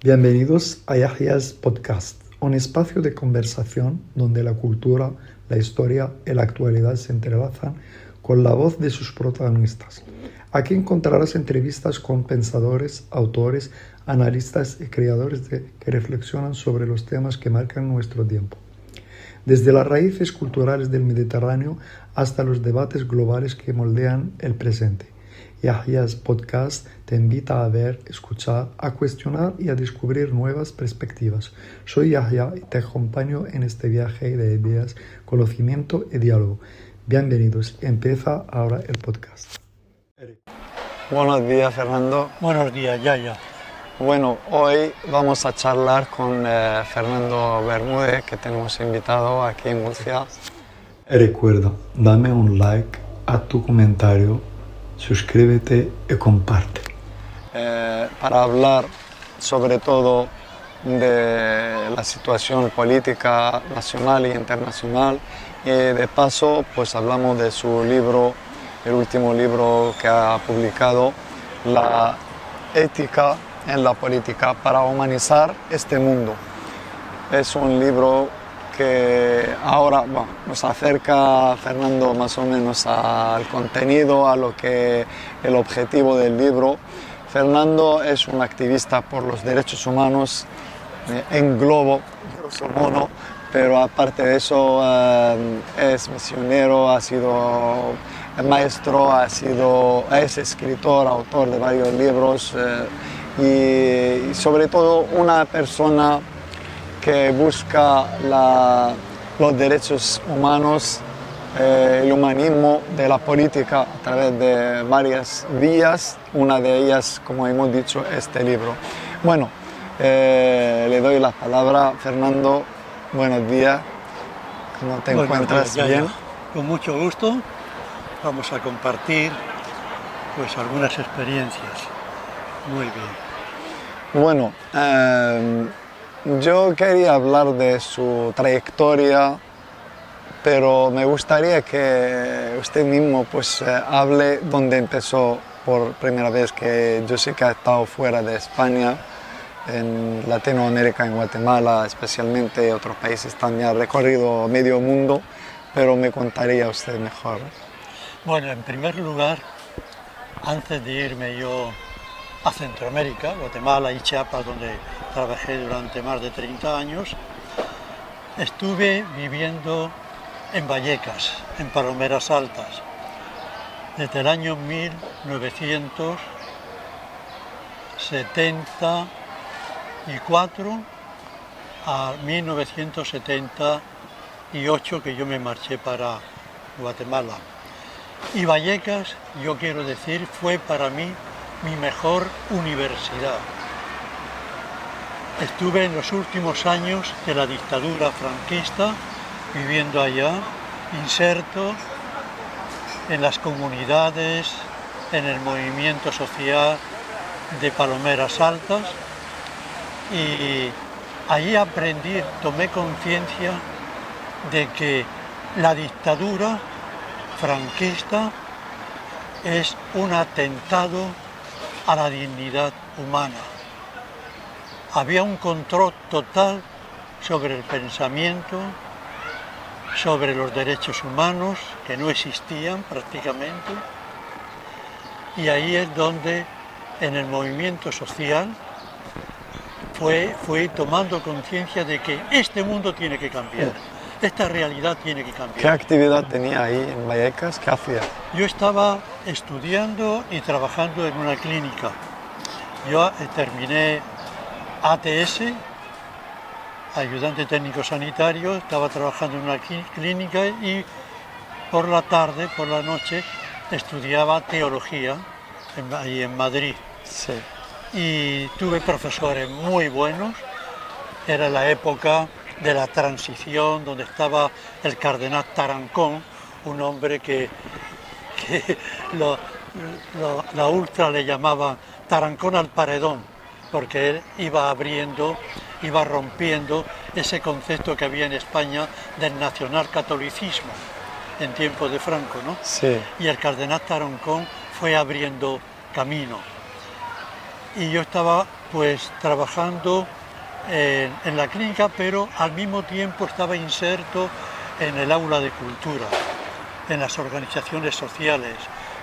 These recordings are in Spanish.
Bienvenidos a Yahya's Podcast, un espacio de conversación donde la cultura, la historia y la actualidad se entrelazan con la voz de sus protagonistas. Aquí encontrarás entrevistas con pensadores, autores, analistas y creadores que reflexionan sobre los temas que marcan nuestro tiempo. Desde las raíces culturales del Mediterráneo hasta los debates globales que moldean el presente. Yahya's Podcast te invita a ver, escuchar, a cuestionar y a descubrir nuevas perspectivas. Soy Yahya y te acompaño en este viaje de ideas, conocimiento y diálogo. Bienvenidos. Empieza ahora el podcast. Buenos días, Fernando. Buenos días, Yahya. Bueno, hoy vamos a charlar con Fernando Bermúdez, que tenemos invitado aquí en Murcia. Recuerda, dame un like, haz tu comentario, suscríbete y comparte. Para hablar sobre todo de la situación política nacional e internacional, y de paso pues hablamos de su libro, el último libro que ha publicado, La ética en la política para humanizar este mundo. Es un libro que ahora nos acerca, Fernando, más o menos al contenido, a lo que el objetivo del libro. Fernando es un activista por los derechos humanos en globo, grosso modo, pero aparte de eso es misionero, ha sido maestro, es escritor, autor de varios libros y sobre todo una persona que busca los derechos humanos, el humanismo de la política a través de varias vías, una de ellas, como hemos dicho, este libro. Bueno, le doy la palabra, Fernando. Buenos días, ¿cómo te encuentras? ¿Bien? Con mucho gusto vamos a compartir pues algunas experiencias. Muy bien. Bueno, yo quería hablar de su trayectoria, pero me gustaría que usted mismo pues hable dónde empezó por primera vez, que yo sé que ha estado fuera de España, en Latinoamérica, en Guatemala especialmente, otros países también, ha recorrido medio mundo, pero me contaría usted mejor. Bueno, en primer lugar, antes de irme yo a Centroamérica, Guatemala y Chiapas, donde trabajé durante más de 30 años, estuve viviendo en Vallecas, en Palomeras Altas, desde el año 1974 a 1978, que yo me marché para Guatemala. Y Vallecas, yo quiero decir, fue para mí mi mejor universidad. Estuve en los últimos años de la dictadura franquista, viviendo allá, inserto en las comunidades, en el movimiento social de Palomeras Altas, y allí aprendí, tomé conciencia de que la dictadura franquista es un atentado a la dignidad humana. Había un control total sobre el pensamiento, sobre los derechos humanos, que no existían prácticamente, y ahí es donde en el movimiento social fui tomando conciencia de que este mundo tiene que cambiar, esta realidad tiene que cambiar. ¿Qué actividad tenía ahí en Vallecas? ¿Qué hacía? Yo estaba estudiando y trabajando en una clínica. Yo terminé ATS, ayudante técnico sanitario, estaba trabajando en una clínica y por la tarde, por la noche, estudiaba teología ahí en Madrid. Sí. Y tuve profesores muy buenos. Era la época de la transición, donde estaba el cardenal Tarancón, un hombre que la ultra le llamaba Tarancón al paredón, porque él iba abriendo, iba rompiendo ese concepto que había en España del nacionalcatolicismo en tiempos de Franco, ¿no? Sí. Y el cardenal Tarancón fue abriendo camino. Y yo estaba pues trabajando en la clínica, pero al mismo tiempo estaba inserto en el aula de cultura, en las organizaciones sociales,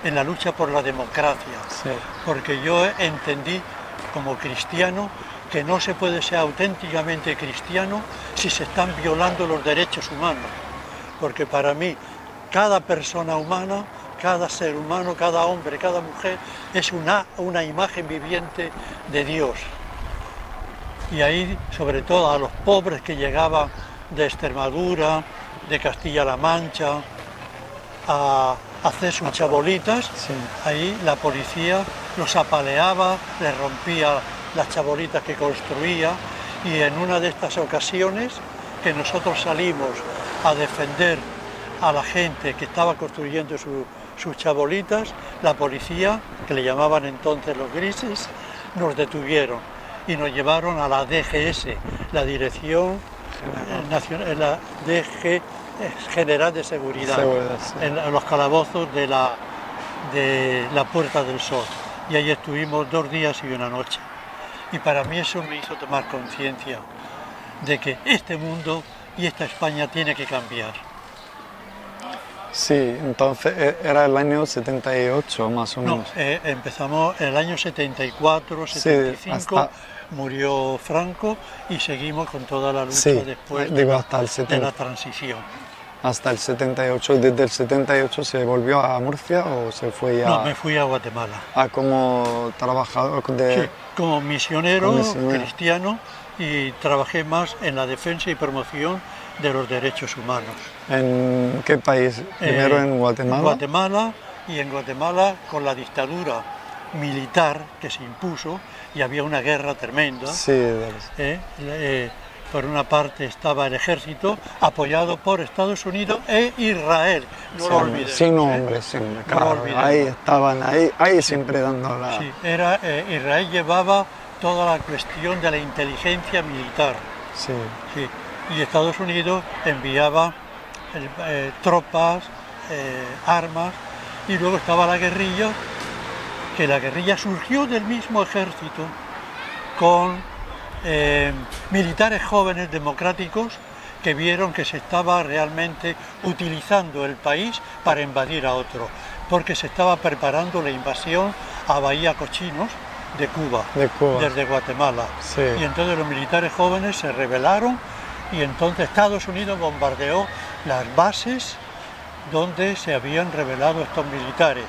en la lucha por la democracia, Sí. porque yo entendí como cristiano que no se puede ser auténticamente cristiano si se están violando los derechos humanos, porque para mí cada persona humana, cada ser humano, cada hombre, cada mujer es una imagen viviente de Dios. Y ahí, sobre todo a los pobres que llegaban de Extremadura, de Castilla-La Mancha, a hacer sus chabolitas, Sí. ahí la policía los apaleaba, les rompía las chabolitas que construía, y en una de estas ocasiones que nosotros salimos a defender a la gente que estaba construyendo sus chabolitas, la policía, que le llamaban entonces los grises, nos detuvieron y nos llevaron a la DGS, la Dirección Nacional, la DG General de Seguridad, Sí. en los calabozos de la Puerta del Sol. Y ahí estuvimos 2 días y 1 noche. Y para mí eso me hizo tomar conciencia de que este mundo y esta España tiene que cambiar. Sí, entonces era el año 78 más o No, menos. empezamos en el año 74, 75, hasta- murió Franco y seguimos con toda la lucha Sí, después digo hasta el de 70. la transición. Hasta el 78. ¿Desde el 78 se volvió a Murcia o se fue ya No, me fui a Guatemala. a como trabajador Sí, como misionero como misionero. cristiano, y trabajé más en la defensa y promoción de los derechos humanos. ¿En qué país? Primero en Guatemala. En Guatemala, y en Guatemala con la dictadura militar que se impuso y había una guerra tremenda. Sí, Por una parte estaba el ejército apoyado por Estados Unidos e Israel, no lo olvides. sí, no, hombre, claro, olvidemos. ahí estaban, ahí siempre dando la... Sí, Israel llevaba toda la cuestión de la inteligencia militar. Sí, Sí, y Estados Unidos enviaba tropas, armas, y luego estaba la guerrilla, que la guerrilla surgió del mismo ejército, con militares jóvenes democráticos que vieron que se estaba realmente utilizando el país para invadir a otro, porque se estaba preparando la invasión a Bahía Cochinos de Cuba, desde Guatemala. Sí. Y entonces los militares jóvenes se rebelaron, y entonces Estados Unidos bombardeó las bases donde se habían rebelado estos militares.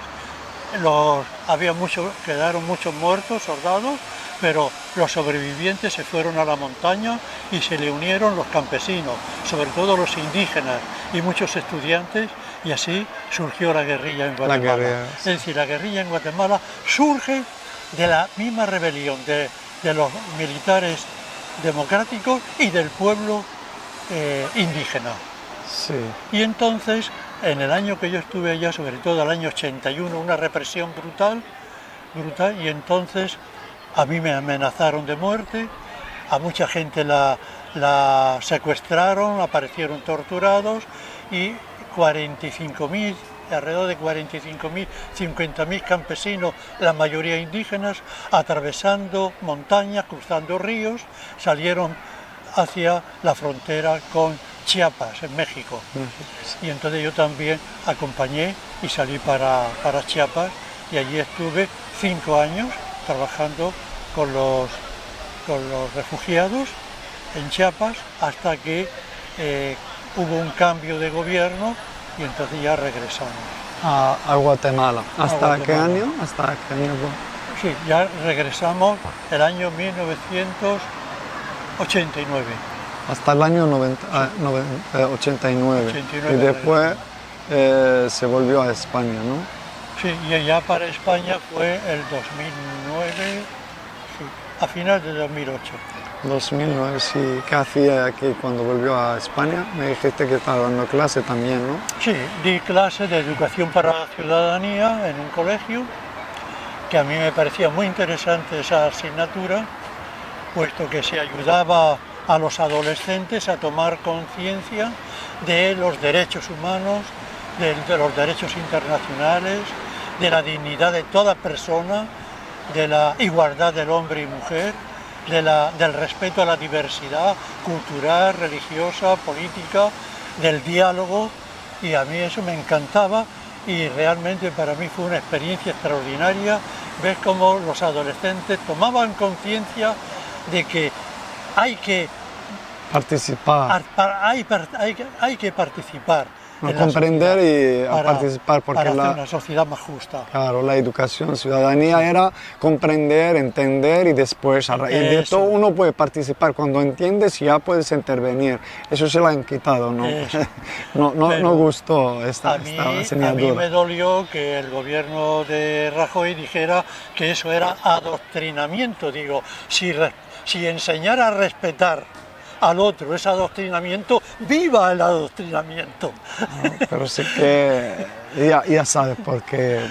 Quedaron muchos muertos, soldados, pero los sobrevivientes se fueron a la montaña y se le unieron los campesinos, sobre todo los indígenas y muchos estudiantes, y así surgió la guerrilla en Guatemala. Sí. Es decir, la guerrilla en Guatemala surge de la misma rebelión de los militares democráticos y del pueblo indígena. Sí. Y entonces, en el año que yo estuve allá, sobre todo el año 81, una represión brutal, y entonces a mí me amenazaron de muerte, a mucha gente la secuestraron, aparecieron torturados, y 45.000, alrededor de 45.000, 50.000 campesinos, la mayoría indígenas, atravesando montañas, cruzando ríos, salieron hacia la frontera con Chiapas, en México. Y entonces yo también acompañé y salí para Chiapas, y allí estuve 5 años trabajando con los refugiados en Chiapas, hasta que hubo un cambio de gobierno, y entonces ya regresamos. A Guatemala. ¿Hasta Guatemala. qué año? ¿Hasta qué año? Sí, ya regresamos el año 1989. Hasta el año 89. 89. Y después se volvió a España, ¿no? Sí, y allá para España fue el 2009, sí, a finales de 2008. 2009, sí. ¿Qué hacía aquí cuando volvió a España? Me dijiste que estaba dando clase también, ¿no? Sí, di clases de educación para la ciudadanía en un colegio, que a mí me parecía muy interesante esa asignatura, puesto que se ayudaba a los adolescentes a tomar conciencia de los derechos humanos, de los derechos internacionales, de la dignidad de toda persona, de la igualdad del hombre y mujer, del respeto a la diversidad cultural, religiosa, política, del diálogo, y a mí eso me encantaba y realmente para mí fue una experiencia extraordinaria ver cómo los adolescentes tomaban conciencia de que hay que Participar. hay que participar. A comprender y a participar, porque para hacer una sociedad más justa. Claro, la educación, ciudadanía era comprender, entender y después a raíz de todo uno puede participar. Cuando entiendes ya puedes intervenir. Eso se lo han quitado, ¿no? No gustó esta señaladura. A mí me dolió que el gobierno de Rajoy dijera que eso era adoctrinamiento. Digo, si enseñar a respetar al otro ese adoctrinamiento, ¡viva el adoctrinamiento! No, pero sí que ya sabes por qué,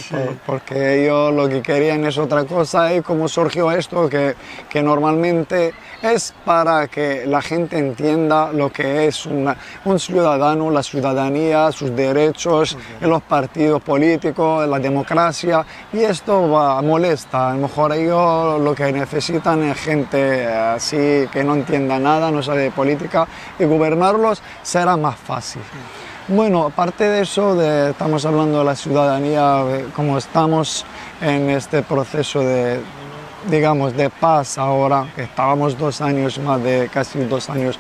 sí. Porque ellos lo que querían es otra cosa y cómo surgió esto, que normalmente es para que la gente entienda lo que es un ciudadano, la ciudadanía, sus derechos, en los partidos políticos, la democracia, y esto molesta. A lo mejor ellos lo que necesitan es gente así que no entienda nada, no sabe de política, y gobernarlos será más fácil. Bueno, aparte de eso, estamos hablando de la ciudadanía, como estamos en este proceso de paz ahora, que estábamos casi 2 años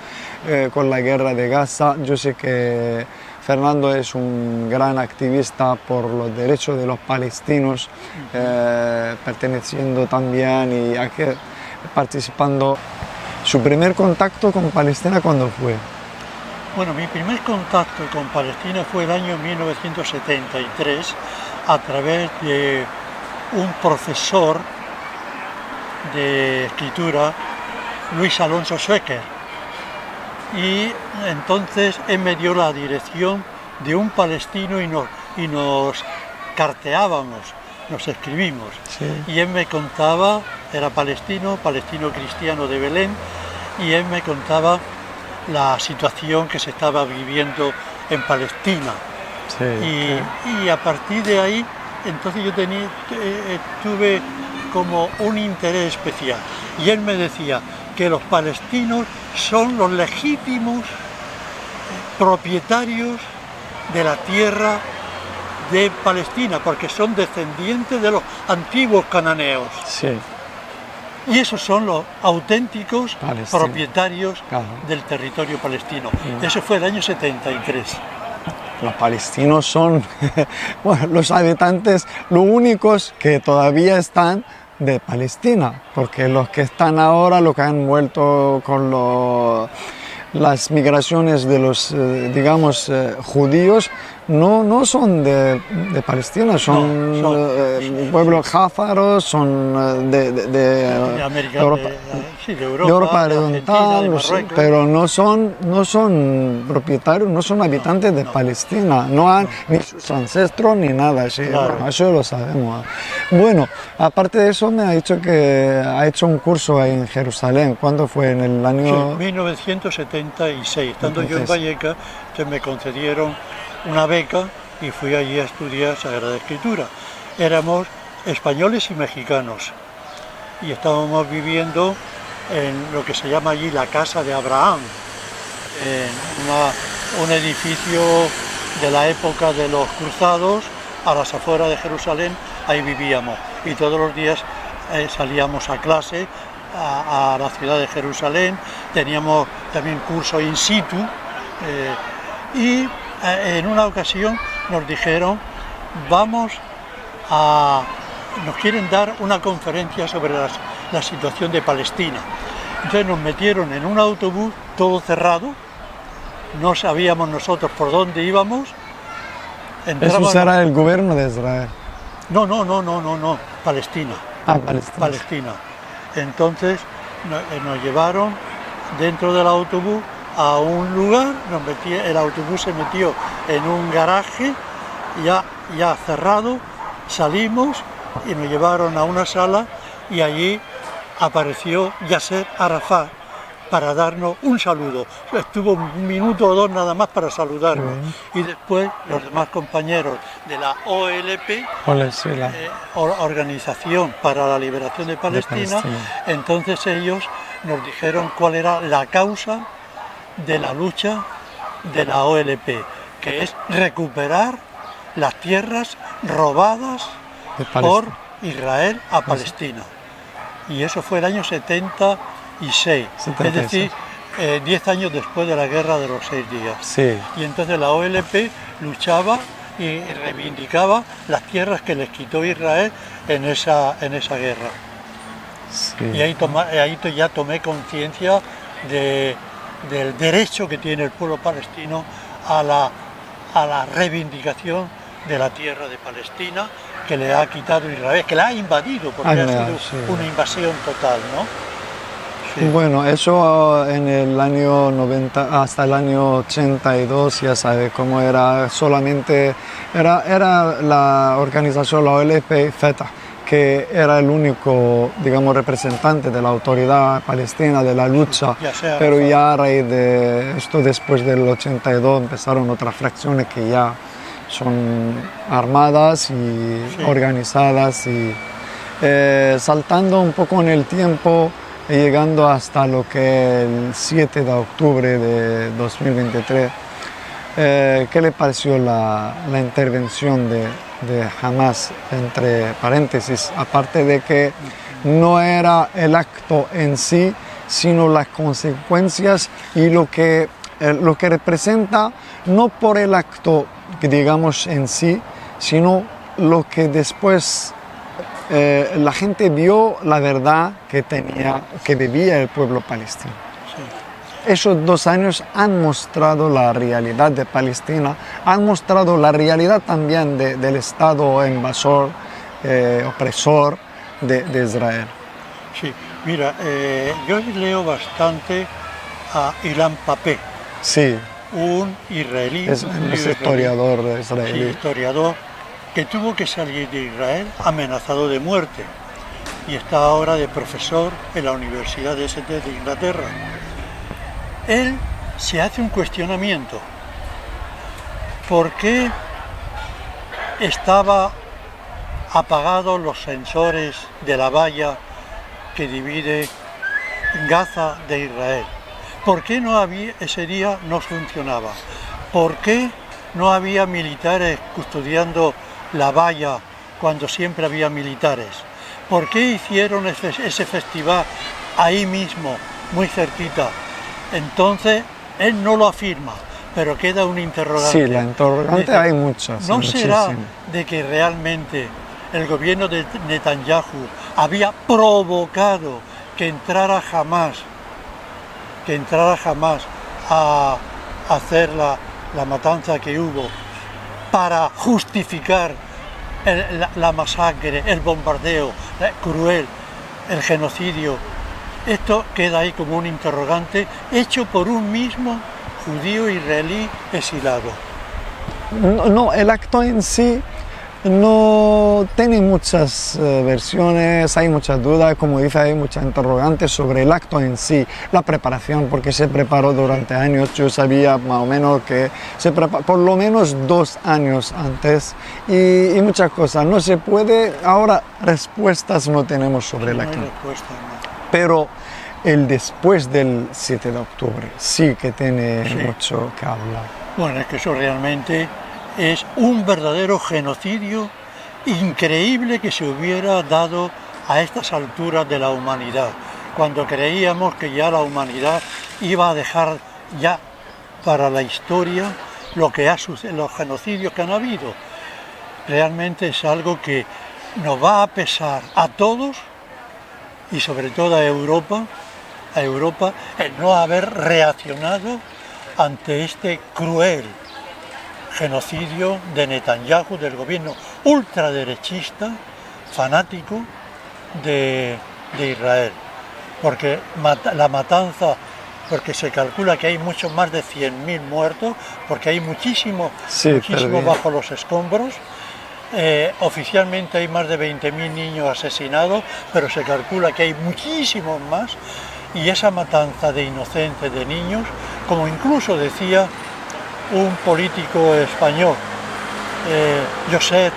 con la guerra de Gaza. Yo sé que Fernando es un gran activista por los derechos de los palestinos, perteneciendo también y aquí participando. ¿Su primer contacto con Palestina cuándo fue? Bueno, mi primer contacto con Palestina fue el año 1973 a través de un profesor de escritura, Luis Alonso Schwecker, y entonces él me dio la dirección de un palestino y nos carteábamos, nos escribimos, sí. Y él me contaba, era palestino cristiano de Belén, y él me contaba la situación que se estaba viviendo en Palestina. Sí, y a partir de ahí, entonces yo tuve como un interés especial. Y él me decía que los palestinos son los legítimos propietarios de la tierra de Palestina, porque son descendientes de los antiguos cananeos. Sí. Y esos son los auténticos propietarios claro. del territorio palestino. Eso fue el año 73. Los palestinos son bueno, los habitantes, los únicos que todavía están de Palestina, porque los que están ahora, los que han vuelto con las migraciones de los, judíos, no son de Palestina, son pueblos jáfaros, son de América, Europa, de Europa Oriental, Marruecos. Pero no son propietarios, no son habitantes de Palestina, no han ni sus ancestros ni nada, sí, Claro. Bueno, eso lo sabemos. Bueno, aparte de eso me ha dicho que ha hecho un curso ahí en Jerusalén. ¿Cuándo fue? ¿En el año...? Sí, 1976, estando yo en Vallecas, que me concedieron una beca y fui allí a estudiar Sagrada Escritura. Éramos españoles y mexicanos y estábamos viviendo en lo que se llama allí la Casa de Abraham, en un edificio de la época de los cruzados, a las afueras de Jerusalén. Ahí vivíamos y todos los días salíamos a clase a la ciudad de Jerusalén. Teníamos también curso in situ y en una ocasión nos dijeron, nos quieren dar una conferencia sobre la situación de Palestina. Entonces nos metieron en un autobús todo cerrado, no sabíamos nosotros por dónde íbamos. Eso será el gobierno de Israel. No, Palestina. Palestina. Entonces nos llevaron dentro del autobús a un lugar, el autobús se metió en un garaje ya cerrado, salimos y nos llevaron a una sala y allí apareció Yasser Arafat, para darnos un saludo. Estuvo un minuto o dos nada más para saludarnos. Y después los demás compañeros de la OLP, Organización para la Liberación de Palestina, entonces ellos nos dijeron cuál era la causa de la lucha de la OLP, que es recuperar las tierras robadas por Israel a Palestina. Y eso fue el año 76, es decir, 10 años después de la Guerra de los 6 días. Sí. Y entonces la OLP luchaba y reivindicaba las tierras que les quitó Israel en esa guerra. Sí. Y ahí ya tomé conciencia del derecho que tiene el pueblo palestino a la reivindicación de la tierra de Palestina, que le ha quitado Israel, que la ha invadido, porque ha sido una invasión total, ¿no? Sí. Bueno, eso en el año 90 hasta el año 82, ya sabe cómo era, solamente era la organización, la OLP Fatah, que era el único, digamos, representante de la autoridad palestina, de la lucha, pero ya a raíz de esto, después del 82, empezaron otras fracciones que ya son armadas y organizadas, y saltando un poco en el tiempo, llegando hasta lo que es el 7 de octubre de 2023, ¿qué le pareció la intervención de Hamas, entre paréntesis, aparte de que no era el acto en sí, sino las consecuencias y lo que representa, no por el acto, digamos, en sí, sino lo que después la gente vio, la verdad que vivía el pueblo palestino. Sí. Esos 2 años han mostrado la realidad de Palestina, han mostrado la realidad también del Estado invasor, opresor de Israel. Sí, mira, yo leo bastante a Ilan Pappé. Sí. Un israelí. Es historiador israelí. Sí, historiador, que tuvo que salir de Israel amenazado de muerte y está ahora de profesor en la Universidad de St. de Inglaterra. Él se hace un cuestionamiento. ¿Por qué estaban apagados los sensores de la valla que divide Gaza de Israel? ¿Por qué no había, ese día no funcionaba? ¿Por qué no había militares custodiando la valla cuando siempre había militares? ¿Por qué hicieron ese festival ahí mismo, muy cerquita? Entonces, él no lo afirma, pero queda un interrogante. Sí, la interrogante dice, hay muchas. ¿No será de que realmente el gobierno de Netanyahu había provocado que entrara Hamas a hacer la matanza que hubo para justificar la masacre, el bombardeo cruel, el genocidio? Esto queda ahí como un interrogante hecho por un mismo judío israelí exilado. No, el acto en sí no tiene muchas versiones, hay muchas dudas, como dice, hay muchas interrogantes sobre el acto en sí, la preparación, porque se preparó durante años. Yo sabía más o menos que se preparó por lo menos 2 años antes, y muchas cosas. No se puede, ahora respuestas no tenemos sobre el acto. No hay respuesta, no. Pero el después del 7 de octubre sí que tiene mucho que hablar. Bueno, es que eso realmente es un verdadero genocidio increíble que se hubiera dado a estas alturas de la humanidad, cuando creíamos que ya la humanidad iba a dejar ya para la historia lo que ha sucedido, los genocidios que han habido. Realmente es algo que nos va a pesar a todos, y sobre todo a Europa, el no haber reaccionado ante este cruel genocidio de Netanyahu, del gobierno ultraderechista, fanático de Israel. Porque la matanza, porque se calcula que hay mucho más de 100.000 muertos, porque hay muchísimo bajo los escombros. Oficialmente hay más de 20.000 niños asesinados, pero se calcula que hay muchísimos más. y esa matanza de inocentes, de niños, como incluso decía un político español, Josep,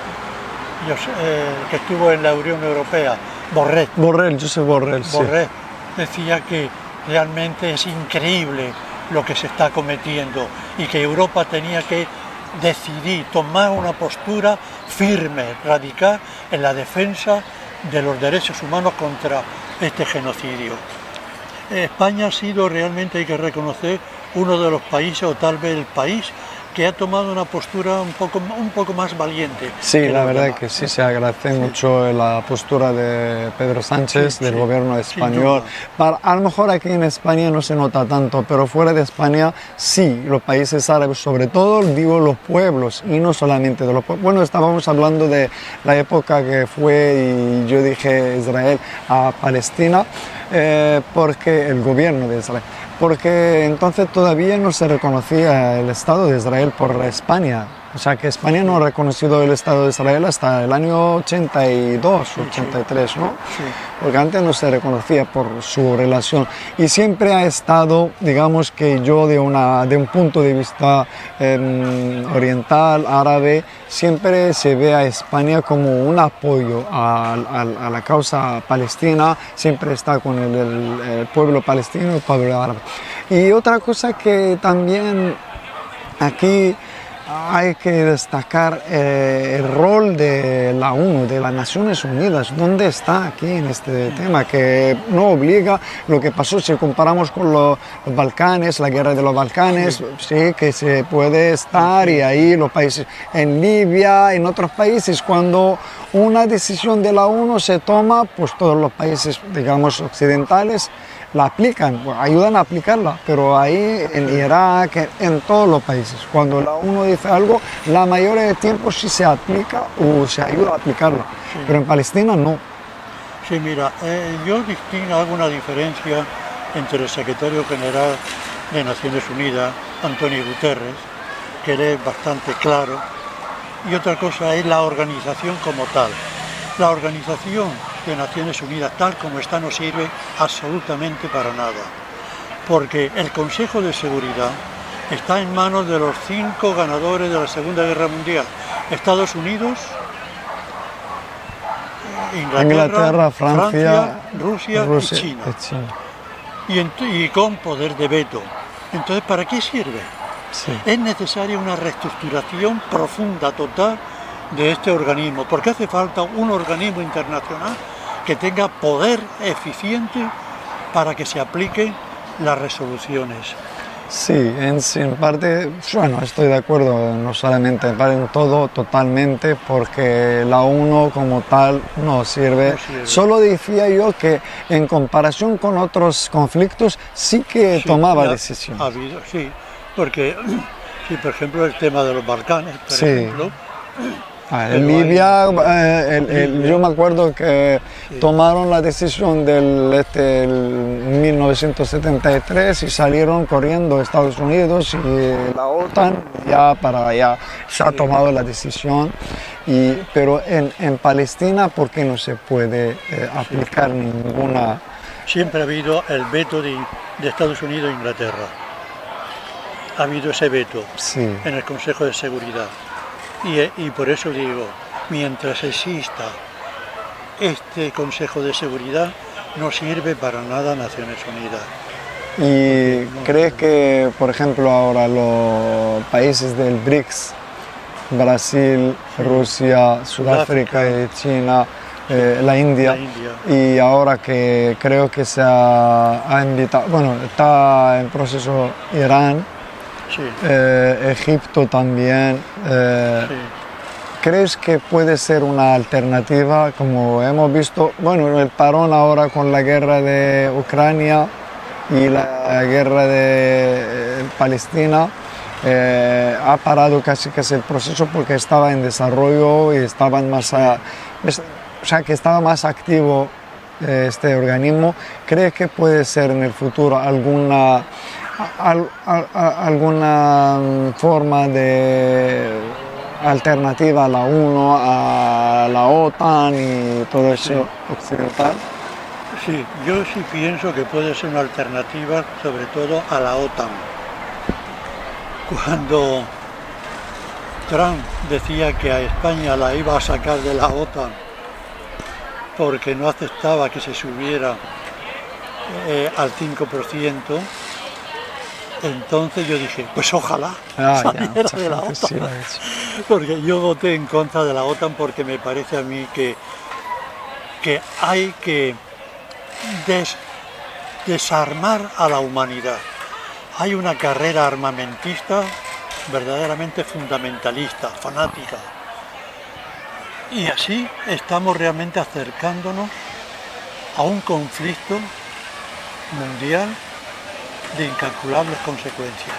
que estuvo en la Unión Europea, Josep Borrell, sí. Borrell, decía que realmente es increíble lo que se está cometiendo y que Europa tenía que decidir, tomar una postura firme, radical en la defensa de los derechos humanos contra este genocidio. España ha sido realmente, hay que reconocer, uno de los países, o tal vez el país, que ha tomado una postura un poco más valiente. Sí, la verdad que sí, se agradece mucho la postura de Pedro Sánchez, del gobierno español. A lo mejor aquí en España no se nota tanto, pero fuera de España sí, los países árabes, sobre todo digo los pueblos, y no solamente de los pueblos. Bueno, estábamos hablando de la época que fue, y yo dije Israel a Palestina, porque el gobierno de Israel, porque entonces todavía no se reconocía el Estado de Israel por España. O sea que España no ha reconocido el Estado de Israel hasta el año 82, 83, ¿no? Sí. Porque antes no se reconocía por su relación. Y siempre ha estado, digamos que yo de un punto de vista oriental, árabe, siempre se ve a España como un apoyo a la causa palestina, siempre está con el pueblo palestino y el pueblo árabe. Y otra cosa que también aquí hay que destacar el rol de la ONU, de las Naciones Unidas, dónde está aquí en este tema, que no obliga lo que pasó si comparamos con los Balcanes, la guerra de los Balcanes, sí, que se puede estar, y ahí los países en Libia, en otros países, cuando una decisión de la ONU se toma, pues todos los países, digamos, occidentales la aplican, ayudan a aplicarla, pero ahí en Irak, en todos los países, cuando la ONU dice algo, la mayoría del tiempo sí se aplica o se ayuda a aplicarla, pero en Palestina no. Sí, mira, yo hago una diferencia entre el secretario general de Naciones Unidas, Antonio Guterres, que él es bastante claro, y otra cosa es la organización como tal. La organización de Naciones Unidas tal como está no sirve absolutamente para nada, porque el Consejo de Seguridad está en manos de los 5 ganadores de la Segunda Guerra Mundial: Estados Unidos, Inglaterra, Francia, Rusia y China. Y con poder de veto. Entonces, ¿para qué sirve? Sí. Es necesaria una reestructuración profunda, total, de este organismo, porque hace falta un organismo internacional que tenga poder eficiente para que se apliquen las resoluciones. Sí, en parte, bueno, estoy de acuerdo, no solamente en todo, totalmente, porque la ONU como tal no sirve. Solo decía yo que en comparación con otros conflictos sí que tomaba decisiones. Ha habido, sí, porque, sí, por ejemplo, el tema de los Balcanes, por ejemplo. En Libia, yo me acuerdo que tomaron la decisión del 1973 y salieron corriendo Estados Unidos y la OTAN ya se ha tomado la decisión. Pero en Palestina, ¿por qué no se puede aplicar ninguna? Siempre ha habido el veto de Estados Unidos e Inglaterra. Ha habido ese veto en el Consejo de Seguridad. Y por eso digo, mientras exista este Consejo de Seguridad, no sirve para nada Naciones Unidas. ¿Y crees que, por ejemplo, ahora los países del BRICS, Brasil, Rusia, Sudáfrica y China, la India, y ahora que creo que se ha invitado, bueno, está en proceso Irán, Egipto también, ¿crees que puede ser una alternativa? Como hemos visto, bueno, el parón ahora con la guerra de Ucrania y la guerra de Palestina ha parado casi el proceso porque estaba en desarrollo y estaban que estaba más activo este organismo. ¿Crees que puede ser en el futuro alguna forma de alternativa a la ONU, a la OTAN y todo eso occidental? Sí, yo sí pienso que puede ser una alternativa, sobre todo a la OTAN. Cuando Trump decía que a España la iba a sacar de la OTAN porque no aceptaba que se subiera al 5%, entonces yo dije, pues ojalá saliera de la OTAN, porque yo voté en contra de la OTAN porque me parece a mí que hay que desarmar a la humanidad. Hay una carrera armamentista verdaderamente fundamentalista, fanática. Y así estamos realmente acercándonos a un conflicto mundial de incalculables consecuencias.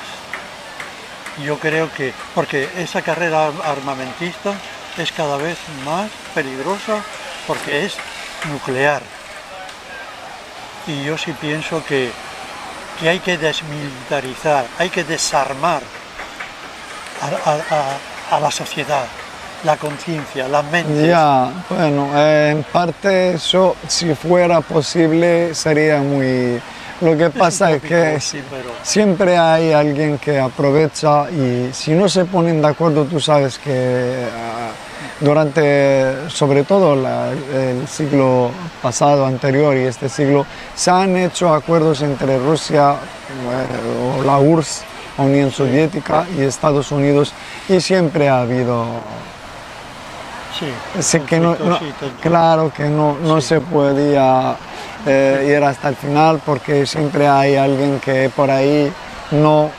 Yo creo que, porque esa carrera armamentista es cada vez más peligrosa porque es nuclear. Y yo sí pienso que hay que desmilitarizar, hay que desarmar a la sociedad, la conciencia, las mentes. Ya, bueno, en parte eso, si fuera posible, sería muy... Lo que pasa es que sí, pero... siempre hay alguien que aprovecha y si no se ponen de acuerdo, tú sabes que durante, sobre todo el siglo pasado, anterior y este siglo, se han hecho acuerdos entre Rusia o la URSS, Unión Soviética y Estados Unidos, y siempre ha habido... Sí, que no, claro que no se podía ir hasta el final porque siempre hay alguien que por ahí no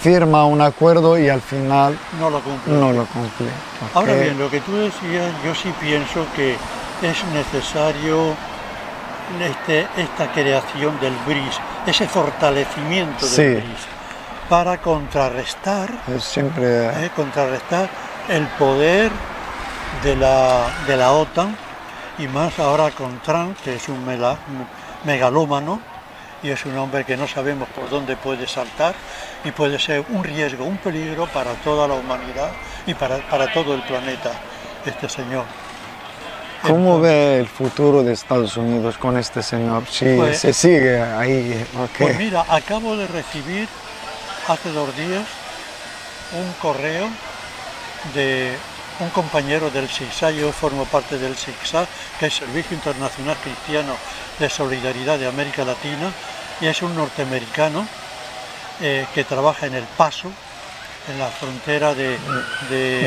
firma un acuerdo y al final no lo cumple. Okay. Ahora bien, lo que tú decías, yo sí pienso que es necesario esta creación del BRICS, ese fortalecimiento del BRICS, para contrarrestar el poder de la OTAN, y más ahora con Trump, que es un megalómano y es un hombre que no sabemos por dónde puede saltar y puede ser un riesgo, un peligro para toda la humanidad y para todo el planeta, este señor. ¿Cómo ve el futuro de Estados Unidos con este señor? Si se sigue ahí. Okay. Pues mira, acabo de recibir hace 2 días un correo de un compañero del SIGSAG. Yo formo parte del SIGSAG, que es Servicio Internacional Cristiano de Solidaridad de América Latina, y es un norteamericano que trabaja en El Paso, en la frontera de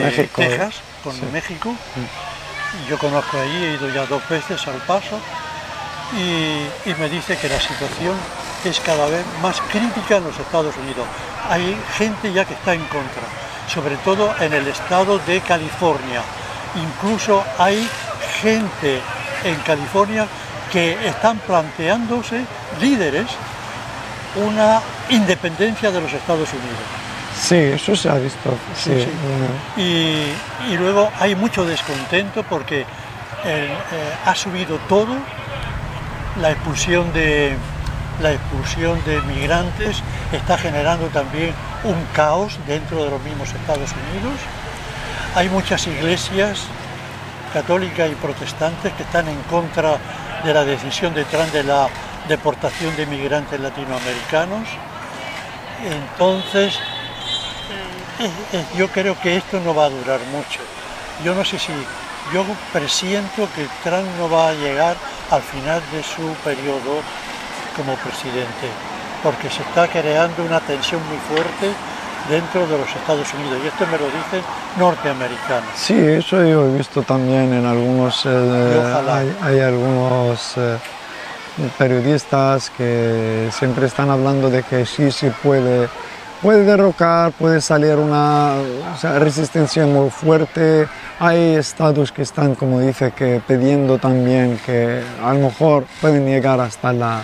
México, Texas con México. Yo conozco allí, he ido ya 2 veces al Paso, y me dice que la situación es cada vez más crítica en los Estados Unidos. Hay gente ya que está en contra, sobre todo en el estado de California. Incluso hay gente en California que están planteándose, líderes, una independencia de los Estados Unidos. Sí, eso se ha visto. Sí. Y luego hay mucho descontento porque ha subido todo, la expulsión de migrantes está generando también un caos dentro de los mismos Estados Unidos. Hay muchas iglesias católicas y protestantes que están en contra de la decisión de Trump de la deportación de migrantes latinoamericanos. Entonces, yo creo que esto no va a durar mucho. Yo no sé si, yo presiento que Trump no va a llegar al final de su periodo como presidente, porque se está creando una tensión muy fuerte dentro de los Estados Unidos, y esto me lo dicen norteamericanos. Sí, eso yo he visto también en algunos, hay algunos periodistas que siempre están hablando de que sí puede derrocar, puede salir una resistencia muy fuerte. Hay estados que están, como dice, que pidiendo también que a lo mejor pueden llegar hasta la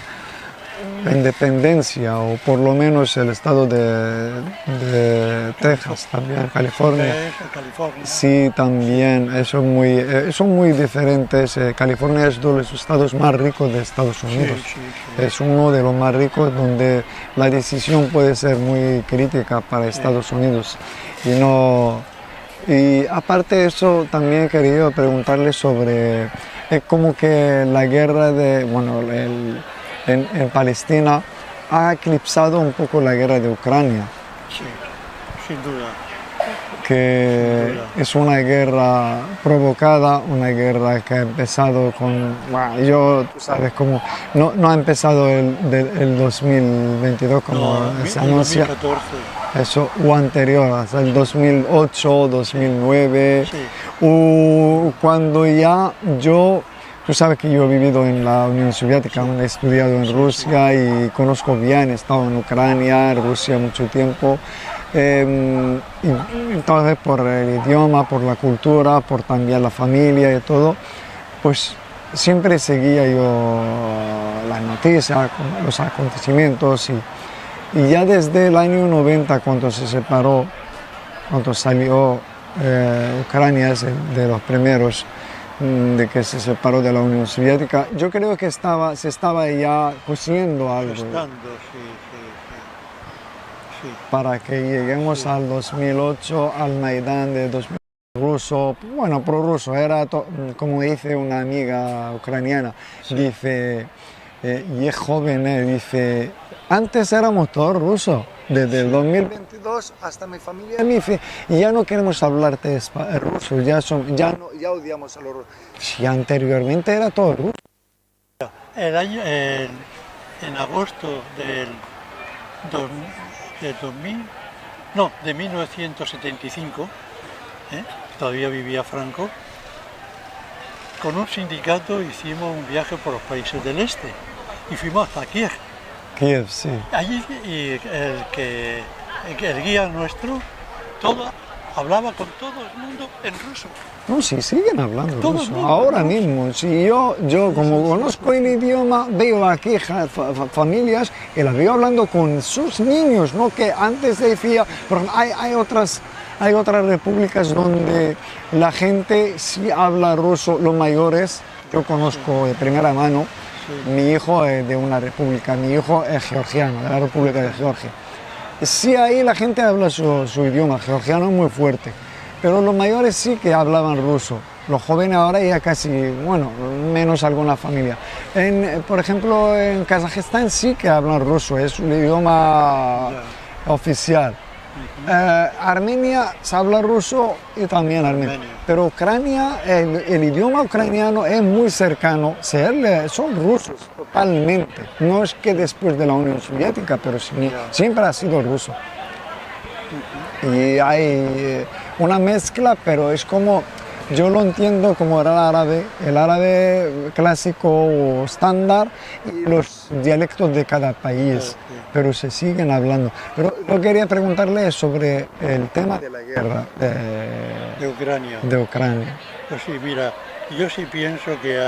independencia, o por lo menos el estado de Texas, también California. Sí, también, son muy diferentes. California es uno de los estados más ricos de Estados Unidos. Sí. Es uno de los más ricos donde la decisión puede ser muy crítica para Estados Unidos. Y aparte de eso, también he querido preguntarle sobre es como que la guerra en Palestina ha eclipsado un poco la guerra de Ucrania, Sí, sin duda. que es una guerra provocada, una guerra que ha empezado tú sabes cómo, no ha empezado el 2022 como No, se en anuncia, 2014. eso o anterior, hasta el 2008, 2009, Sí. o cuando ya tú sabes que yo he vivido en la Unión Soviética, he estudiado en Rusia y conozco bien, he estado en Ucrania, en Rusia mucho tiempo. Y entonces por el idioma, por la cultura, por también la familia y todo, pues siempre seguía yo las noticias, los acontecimientos y ya desde el año 90 cuando se separó, cuando salió Ucrania, es de los primeros de que se separó de la Unión Soviética, yo creo que se estaba ya cosiendo algo. Estando, sí. Para que lleguemos al 2008, al Maidán de 2000 ruso, bueno, prorruso, como dice una amiga ucraniana, dice, y es joven, dice, antes éramos todos rusos, desde el 2022 hasta mi familia me dice, y ya no queremos hablarte ruso, ya odiamos a los rusos. Si anteriormente era todo ruso. En agosto de 1975, todavía vivía Franco, con un sindicato hicimos un viaje por los países del este y fuimos hasta Kiev. Kiev, sí. Allí el guía nuestro hablaba con todo el mundo en ruso. No, sí, siguen hablando Todo ruso. el mundo, Ahora ¿no? mismo, si yo como conozco el idioma, veo aquí familias y las veo hablando con sus niños, ¿no? Que antes decía, por ejemplo, hay otras repúblicas donde la gente sí habla ruso, los mayores, yo conozco de primera mano, mi hijo es de una república, mi hijo es georgiano, de la República de Georgia. Sí, ahí la gente habla su idioma, georgiano es muy fuerte, pero los mayores sí que hablaban ruso. Los jóvenes ahora ya casi, menos alguna familia. Por ejemplo, en Kazajistán sí que hablan ruso, es un idioma oficial. Armenia se habla ruso y también armenio. Pero Ucrania, el idioma ucraniano es muy cercano, son rusos totalmente. No es que después de la Unión Soviética, pero siempre ha sido ruso. Y hay una mezcla, pero es como, yo lo entiendo como era el árabe clásico o estándar y los dialectos de cada país, pero se siguen hablando. Pero yo quería preguntarle sobre el tema de la guerra de Ucrania. Pues sí, mira, yo sí pienso que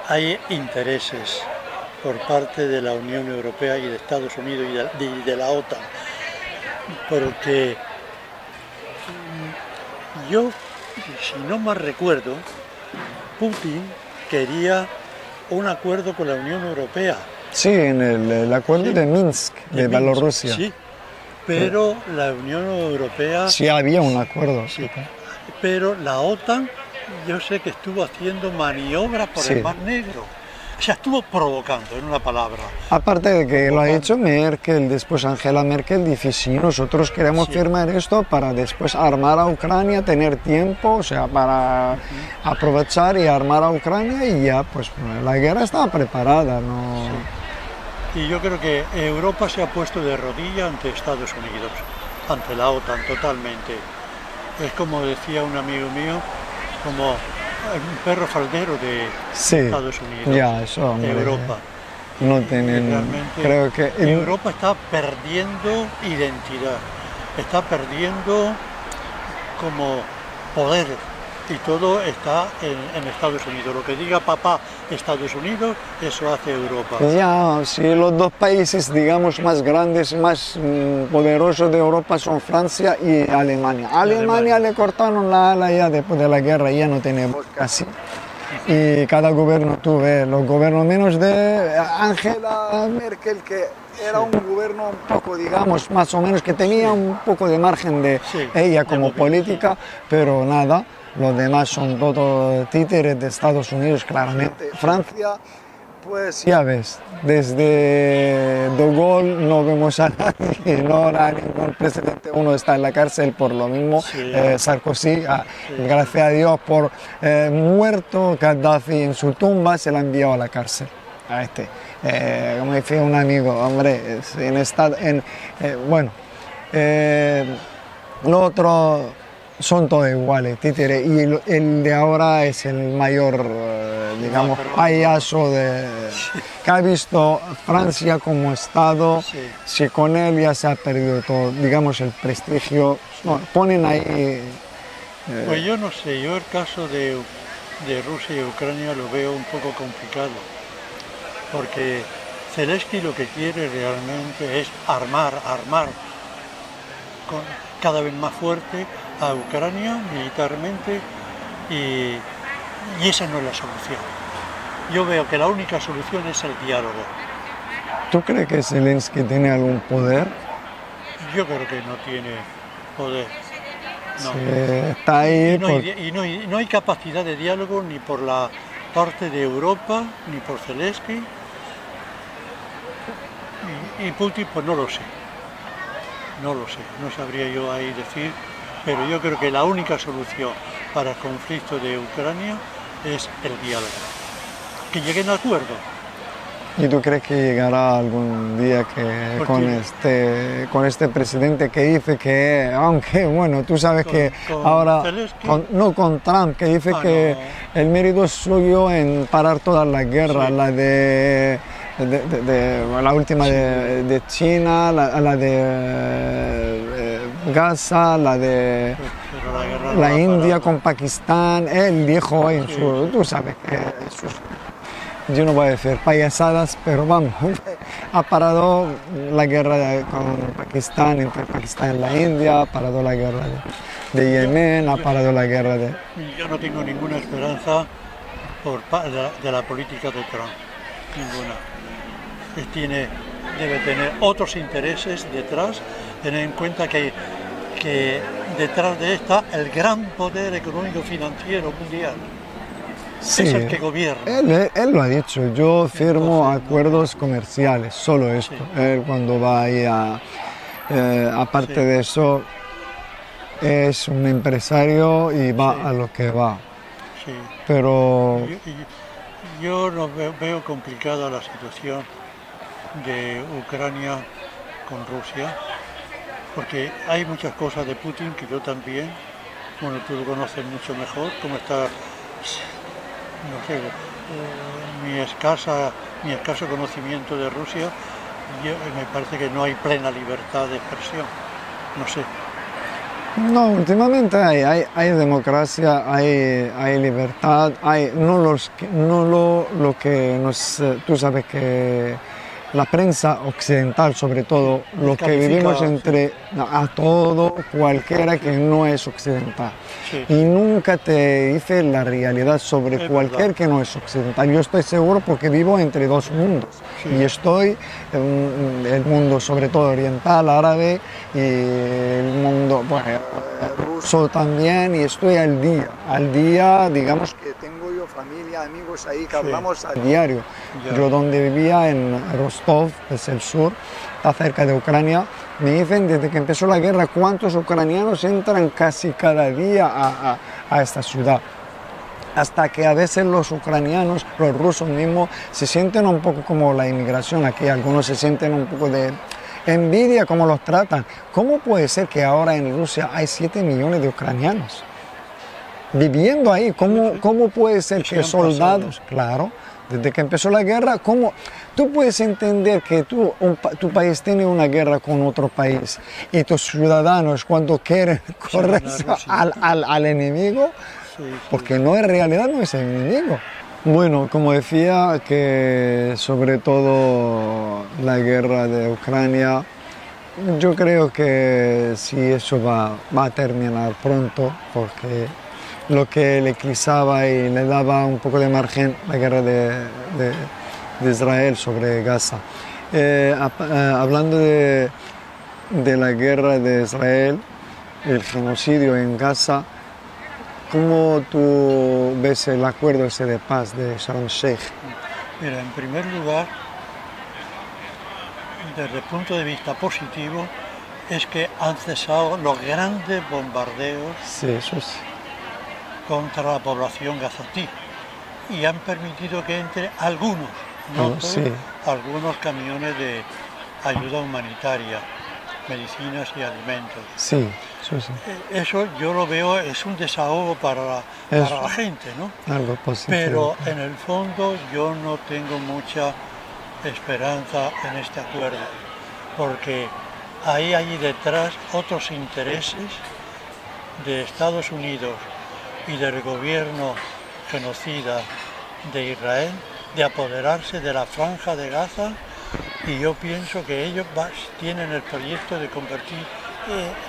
hay intereses por parte de la Unión Europea y de Estados Unidos y de la OTAN, porque yo, si no mal recuerdo, Putin quería un acuerdo con la Unión Europea. Sí, en el acuerdo de Minsk, de Bielorrusia. Sí, pero la Unión Europea... Sí, había un acuerdo. Sí, pero la OTAN, yo sé que estuvo haciendo maniobras por el Mar Negro. O sea, estuvo provocando, en una palabra. Aparte de que lo ha hecho Merkel, después Angela Merkel dice, sí, nosotros queremos firmar esto para después armar a Ucrania, tener tiempo, o sea, para aprovechar y armar a Ucrania y ya, pues la guerra estaba preparada, ¿no? Sí. Y yo creo que Europa se ha puesto de rodillas ante Estados Unidos, ante la OTAN totalmente. Es como decía un amigo mío, como un perro faldero de Estados Unidos, ya, eso, hombre, Europa. No tienen, realmente, creo que... Europa está perdiendo identidad, está perdiendo como poder y todo está en Estados Unidos. Lo que diga papá Estados Unidos, eso hace Europa. Ya, sí, los dos países, digamos, más grandes, más poderosos de Europa son Francia y Alemania. Alemania le cortaron la ala ya después de la guerra, ya no tenemos casi. Y cada gobierno, tú ves, los gobiernos menos de Angela Merkel, que era un gobierno un poco, digamos, más o menos, que tenía un poco de margen de ella como política, pero nada. Los demás son todos títeres de Estados Unidos, claramente. Francia, pues ya ves, desde De Gaulle no vemos a nadie, no a ningún presidente, uno está en la cárcel por lo mismo, Sí. Sarkozy, gracias a Dios por muerto Gaddafi en su tumba, se la envió a la cárcel, a este. Como decía un amigo, hombre, bueno, los otros son todos iguales, títeres, y el de ahora es el mayor, digamos, pero- payaso que ha visto Francia como Estado. Sí. Si con él ya se ha perdido todo, digamos, el prestigio, no, ponen ahí. Pues yo no sé, yo el caso de Rusia y Ucrania lo veo un poco complicado, porque Zelensky lo que quiere realmente es armar cada vez más fuerte a Ucrania militarmente y esa no es la solución. Yo veo que la única solución es el diálogo. ¿Tú crees que Zelensky tiene algún poder? Yo creo que no tiene poder. No. Está ahí. No hay capacidad de diálogo ni por la parte de Europa, ni por Zelensky. Y Putin, pues no lo sé. No lo sé, no sabría yo ahí decir, pero yo creo que la única solución para el conflicto de Ucrania es el diálogo. Que lleguen a acuerdo. ¿Y tú crees que llegará algún día que ¿Por con este presidente que dice que, aunque bueno, tú sabes que con ahora, Zelensky? no con Trump, que dice Ah, que no. el mérito es suyo en parar todas las guerras, Sí. la de la última de China, la de Gaza, la de Pero la guerra no la va a India parar. con Pakistán. Él dijo en su, tú sabes que yo no voy a decir payasadas, pero vamos, ha parado la guerra con Pakistán, entre Pakistán y la India, ha parado la guerra de Yemen, ha parado la guerra de... Yo no tengo ninguna esperanza de la política de Trump, ninguna. Debe tener otros intereses detrás, tener en cuenta que detrás de esta el gran poder económico financiero mundial. Sí, Es el que gobierna. él lo ha dicho, yo firmo Entonces, acuerdos comerciales, solo esto. Sí. Él cuando va ahí aparte Sí. de eso, es un empresario y va Sí. a lo que va. Sí. Pero Yo no veo complicada la situación de Ucrania con Rusia, porque hay muchas cosas de Putin que yo también, bueno, tú lo conoces mucho mejor, cómo está, no sé, mi escaso conocimiento de Rusia, me parece que no hay plena libertad de expresión, no sé. no, últimamente hay democracia, hay libertad, lo que tú sabes que la prensa occidental, sobre todo, lo que Califica, vivimos sí. a todo, cualquiera que no es occidental. Sí. Y nunca te dice la realidad sobre Es cualquier verdad. que no es occidental. Yo estoy seguro porque vivo entre dos mundos. Sí. Y estoy en el mundo sobre todo oriental, árabe, y el mundo ruso también, y estoy al día, digamos que tengo yo familia, amigos ahí que Sí. hablamos a diario. Ya. Yo donde vivía en Rostov, es el sur, está cerca de Ucrania, me dicen desde que empezó la guerra cuántos ucranianos entran casi cada día a esta ciudad. Hasta que a veces los ucranianos, los rusos mismos, se sienten un poco como la inmigración aquí, algunos se sienten un poco de envidia cómo los tratan. ¿Cómo puede ser que ahora en Rusia hay 7 millones de ucranianos viviendo ahí? ¿Cómo puede ser Sí, que han soldados, claro, desde que empezó la guerra, cómo tú puedes entender que tu país tiene una guerra con otro país y tus ciudadanos cuando quieren correr van a Rusia. al enemigo? Sí, sí. Porque no en realidad no es el enemigo. Bueno, como decía, que sobre todo la guerra de Ucrania, yo creo que sí eso va a terminar pronto, porque lo que le eclipsaba y le daba un poco de margen la guerra de Israel sobre Gaza. Hablando de la guerra de Israel, el genocidio en Gaza, ¿Cómo tú ves el acuerdo ese de paz de Sharm el Sheikh? Mira, en primer lugar, desde el punto de vista positivo, es que han cesado los grandes bombardeos Sí, eso sí. contra la población gazatí y han permitido que entre algunos, no todos, Sí. algunos camiones de ayuda humanitaria, medicinas y alimentos. Sí, eso sí. Eso yo lo veo, es un desahogo para Eso. la gente, ¿no? Algo positivo. Pero en el fondo yo no tengo mucha esperanza en este acuerdo, porque ahí hay detrás otros intereses de Estados Unidos y del gobierno genocida de Israel de apoderarse de la franja de Gaza, y yo pienso que ellos tienen el proyecto de convertir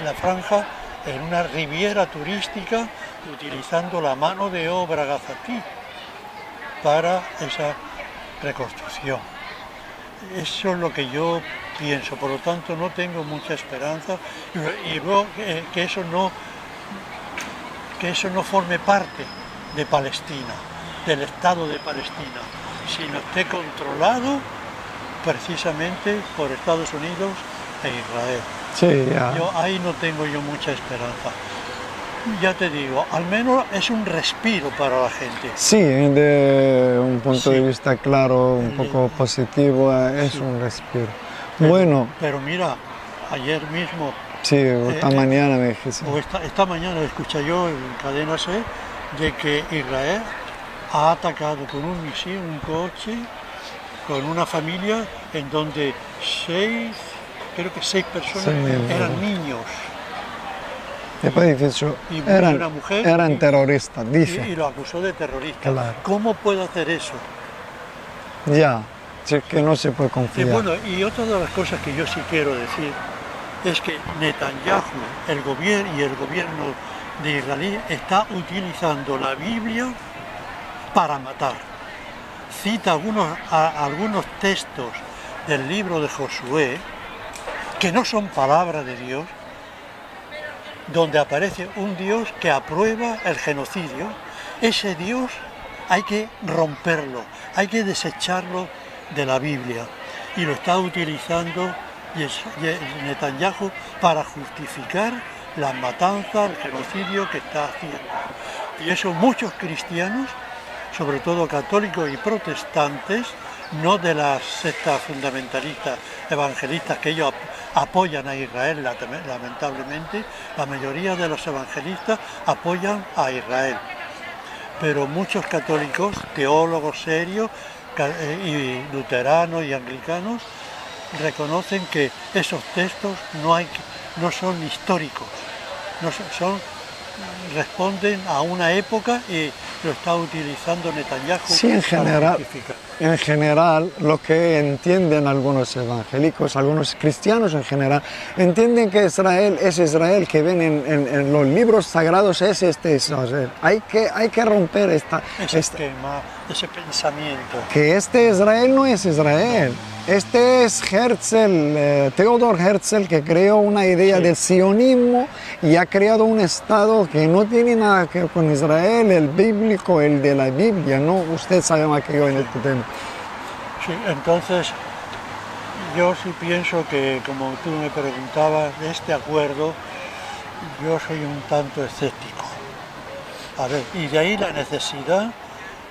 la franja en una riviera turística utilizando la mano de obra gazatí para esa reconstrucción. Eso es lo que yo pienso, por lo tanto no tengo mucha esperanza y veo que eso no forme parte de Palestina, del Estado de Palestina, sino esté controlado precisamente por Estados Unidos e Israel. Sí, ya. Ahí no tengo yo mucha esperanza. Ya te digo, al menos es un respiro para la gente. Sí, de un punto Sí. de vista claro, un poco positivo, es Sí. un respiro. Bueno, Pero mira, ayer mismo, sí, esta mañana me dijiste. o esta mañana escuché yo en Cadena C, de que Israel ha atacado con un misil un coche con una familia en donde creo que seis personas Sí, eran niños. Después dice, Y una mujer eran terroristas, y dice. lo acusó de terrorista. Claro. ¿Cómo puede hacer eso? Ya, sí, que no se puede Y confiar. bueno, y otra de las cosas que yo sí quiero decir es que Netanyahu, el gobierno de Israel está utilizando la Biblia para matar. Cita algunos textos del libro de Josué, que no son palabras de Dios, donde aparece un Dios que aprueba el genocidio. Ese Dios hay que romperlo, hay que desecharlo de la Biblia. Y lo está utilizando Netanyahu para justificar la matanza, el genocidio que está haciendo. Y eso muchos cristianos, sobre todo católicos y protestantes, no de las sectas fundamentalistas evangelistas que ellos apoyan a Israel, lamentablemente, la mayoría de los evangelistas apoyan a Israel. Pero muchos católicos, teólogos serios, y luteranos y anglicanos, reconocen que esos textos no son históricos, responden a una época y lo está utilizando Netanyahu. Sí, en general, lo que entienden algunos evangélicos, algunos cristianos en general, entienden que Israel es Israel, que ven en los libros sagrados es Israel. Hay que romper ese esquema, ese pensamiento. que este Israel no es Israel. Este es Herzl, Theodor Herzl, que creó una idea del sionismo y ha creado un Estado que no tiene nada que ver con Israel, el bíblico, el de la Biblia, ¿no? Usted sabe más que yo en este tema. Sí, entonces yo sí pienso que, como tú me preguntabas, de este acuerdo, yo soy un tanto escéptico. A ver, y de ahí la necesidad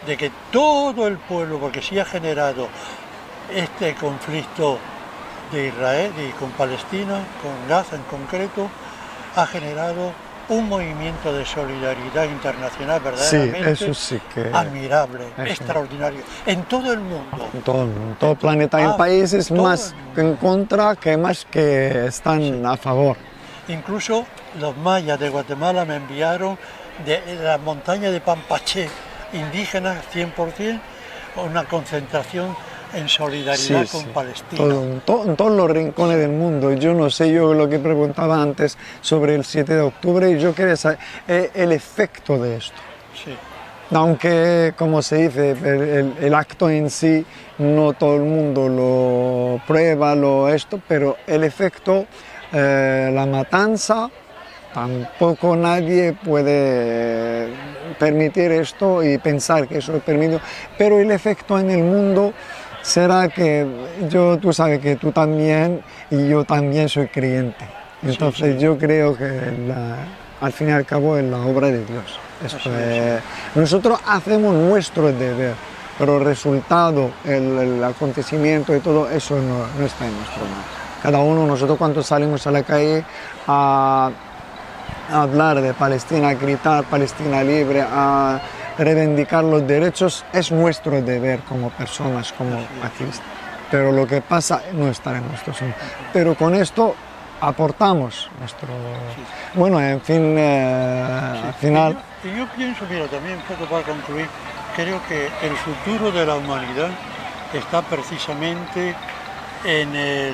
de que todo el pueblo, porque sí ha generado este conflicto de Israel y con Palestina, con Gaza en concreto, ha generado un movimiento de solidaridad internacional verdaderamente Sí, eso sí que admirable, eso. extraordinario, en todo el mundo. En todo el planeta, en países todo más el mundo. en contra que más que están a favor. Incluso los mayas de Guatemala me enviaron de las montañas de Pampaché, indígenas 100%, una concentración en solidaridad con Palestina. En todos los rincones del mundo. Yo no sé, yo lo que preguntaba antes sobre el 7 de octubre, y yo quería saber el efecto de esto. Sí. Aunque, como se dice, el acto en sí, no todo el mundo lo prueba, pero el efecto, la matanza, Tampoco nadie puede permitir esto y pensar que eso es permitido, pero el efecto en el mundo será que tú sabes que tú también y yo también soy creyente. Entonces yo creo que al fin y al cabo es la obra de Dios. Nosotros hacemos nuestro deber, pero el resultado, el acontecimiento y todo eso no está en nuestro mano. Cada uno, nosotros cuando salimos a la calle a hablar de Palestina, a gritar Palestina libre, a reivindicar los derechos, es nuestro deber como personas, como activistas. Pero lo que pasa no está en nuestros manos. Pero con esto aportamos nuestro... Bueno, en fin, al final... Y yo pienso, mira, también un poco para concluir, creo que el futuro de la humanidad está precisamente en el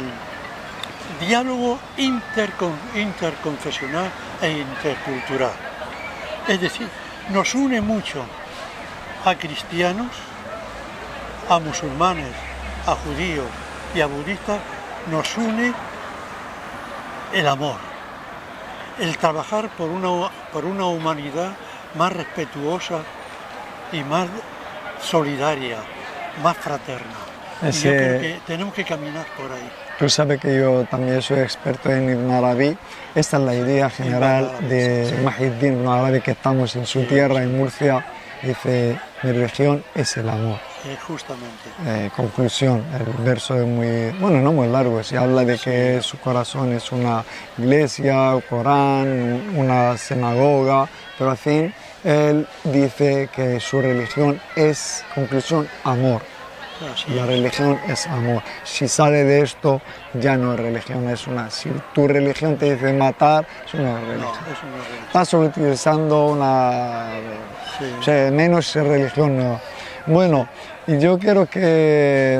diálogo interconfesional e intercultural. Es decir, nos une mucho a cristianos, a musulmanes, a judíos y a budistas, nos une el amor, el trabajar por una humanidad más respetuosa y más solidaria, más fraterna. Y yo creo que tenemos que caminar por ahí. Tú sabes que yo también soy experto en Ibn Arabi. Esta es la idea general de Muhyiddin Ibn Arabi, que estamos en su tierra, en Murcia. Dice, mi religión es el amor. Justamente. Conclusión, el verso es muy, bueno, no muy largo, se habla de que su corazón es una iglesia, un Corán, una sinagoga, pero al fin él dice que su religión es, conclusión, amor. La religión es amor. Si sale de esto, ya no es religión, es una... Si tu religión te dice matar, eso no es religión. No, eso no es religión. Estás utilizando una... O sea, menos religión no. Bueno, y yo creo que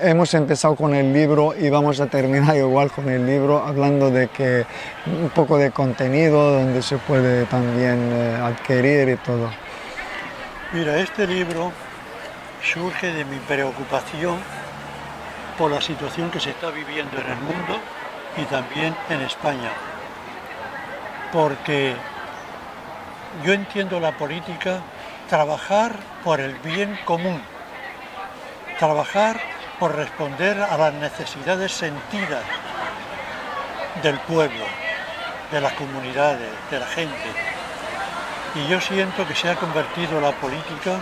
hemos empezado con el libro y vamos a terminar igual con el libro, hablando de que un poco de contenido donde se puede también adquirir y todo. Mira, este libro surge de mi preocupación por la situación que se está viviendo en el mundo y también en España, porque yo entiendo la política, trabajar por el bien común, trabajar por responder a las necesidades sentidas del pueblo, de las comunidades, de la gente. Y yo siento que se ha convertido la política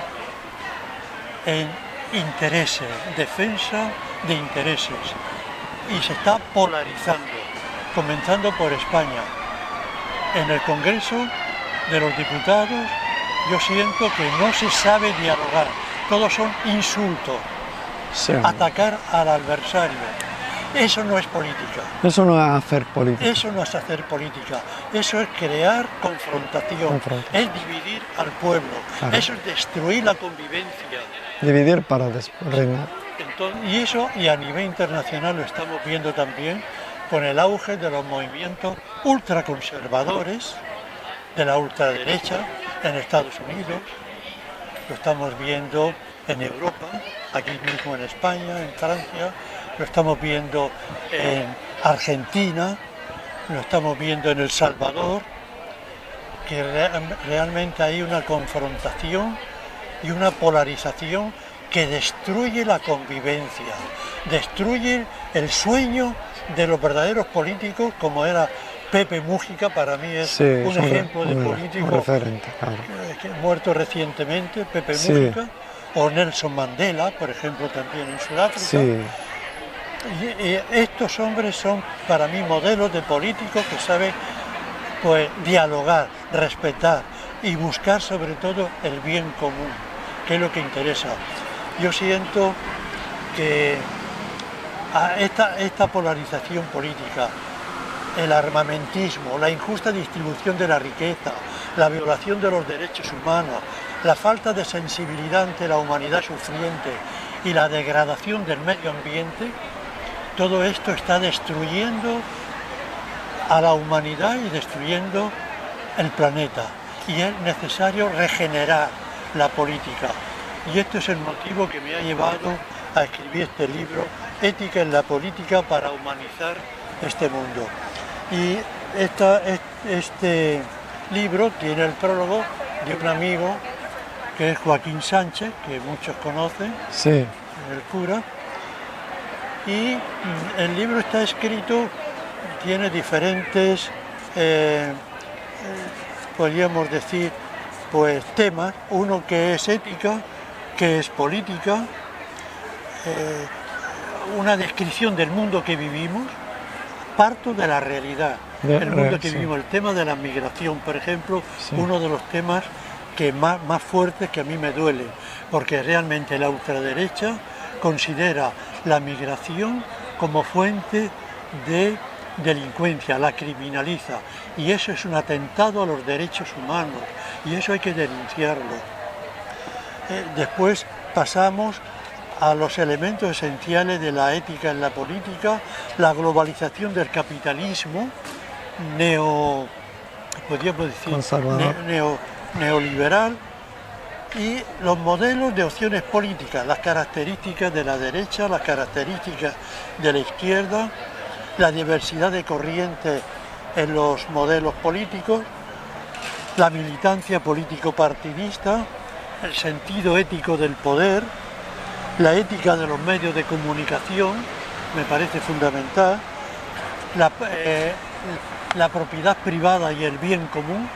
en intereses, defensa de intereses, y se está polarizando, comenzando por España. En el Congreso de los Diputados yo siento que no se sabe dialogar, todos son insultos, atacar al adversario. Eso no es política. Eso no es hacer política. Eso no es hacer política, eso es crear confrontación, es dividir al pueblo, claro. Eso es destruir la convivencia. Dividir para reinar. Y eso, y a nivel internacional lo estamos viendo también con el auge de los movimientos ultraconservadores, de la ultraderecha en Estados Unidos, lo estamos viendo en Europa, aquí mismo en España, en Francia, lo estamos viendo en Argentina, lo estamos viendo en El Salvador, que realmente hay una confrontación y una polarización que destruye la convivencia, destruye el sueño de los verdaderos políticos, como era Pepe Mújica. Para mí es un ejemplo de político referente, claro. que muerto recientemente, Pepe Mújica, o Nelson Mandela, por ejemplo, también en Sudáfrica. Y estos hombres son para mí modelos de políticos que saben pues dialogar, respetar y buscar sobre todo el bien común, que es lo que interesa. Yo siento que esta polarización política, el armamentismo, la injusta distribución de la riqueza, la violación de los derechos humanos, la falta de sensibilidad ante la humanidad sufriente y la degradación del medio ambiente, todo esto está destruyendo a la humanidad y destruyendo el planeta. Y es necesario regenerar la política. Y este es el motivo que me ha llevado a escribir este libro, Ética en la política para humanizar este mundo. Y Este libro tiene el prólogo de un amigo que es Joaquín Sánchez, que muchos conocen, Sí, el cura, y el libro está escrito, tiene diferentes, podríamos decir, pues temas, uno que es ética, que es política, una descripción del mundo que vivimos, parto de la realidad, el mundo que sí. vivimos, el tema de la migración, por ejemplo, Sí. uno de los temas que más fuertes que a mí me duele, porque realmente la ultraderecha considera la migración como fuente de delincuencia, la criminaliza, y eso es un atentado a los derechos humanos, y eso hay que denunciarlo. Después pasamos a los elementos esenciales de la ética en la política, la globalización del capitalismo, podríamos decir, Conservador. neoliberal, y los modelos de opciones políticas, las características de la derecha, las características de la izquierda, la diversidad de corrientes en los modelos políticos, la militancia político-partidista, el sentido ético del poder, la ética de los medios de comunicación, me parece fundamental, la propiedad privada y el bien común,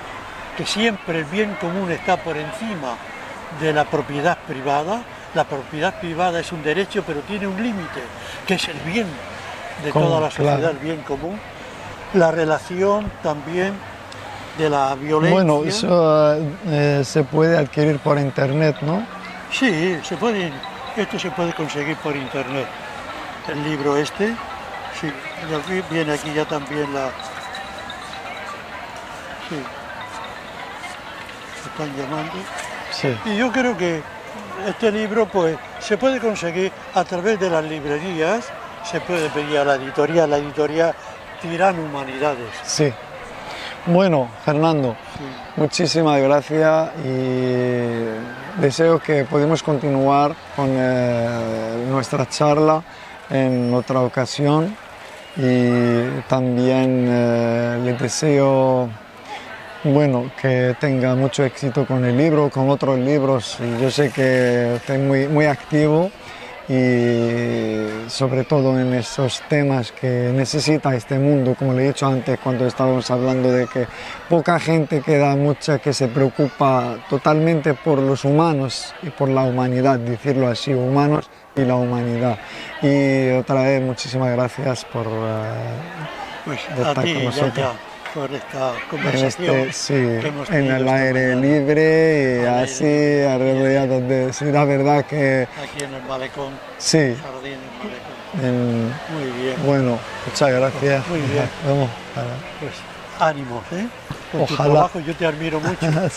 que siempre el bien común está por encima de la propiedad privada. La propiedad privada es un derecho, pero tiene un límite, que es el bien de toda la sociedad, Claro. el bien común. La relación también de la violencia. Bueno, eso se puede adquirir por internet, ¿no? Sí, esto se puede conseguir por internet. El libro este, sí, viene aquí ya también sí, se están llamando. Sí. Y yo creo que este libro pues se puede conseguir a través de las librerías, se puede pedir a la editorial Tirán Humanidades. Sí. Bueno, Fernando, Sí. muchísimas gracias y deseo que podamos continuar con nuestra charla en otra ocasión y también les deseo que tenga mucho éxito con el libro, con otros libros. Y yo sé que usted es muy activo y sobre todo en esos temas que necesita este mundo, como le he dicho antes cuando estábamos hablando de que poca gente que se preocupa totalmente por los humanos y por la humanidad, decirlo así, humanos y la humanidad. Y otra vez muchísimas gracias por Pues estar a ti, con nosotros. ya, por esta conversación. Sí, que hemos en tenido el esta aire mañana. libre y Al aire así, libre. rodeado de... Sí, la verdad que Aquí en el malecón, sí. jardín en el malecón. Muy bien, Bueno, muchas gracias. Muy bien. Vamos. pues ánimos, ¿eh? Con tu Ojalá. trabajo yo te admiro mucho.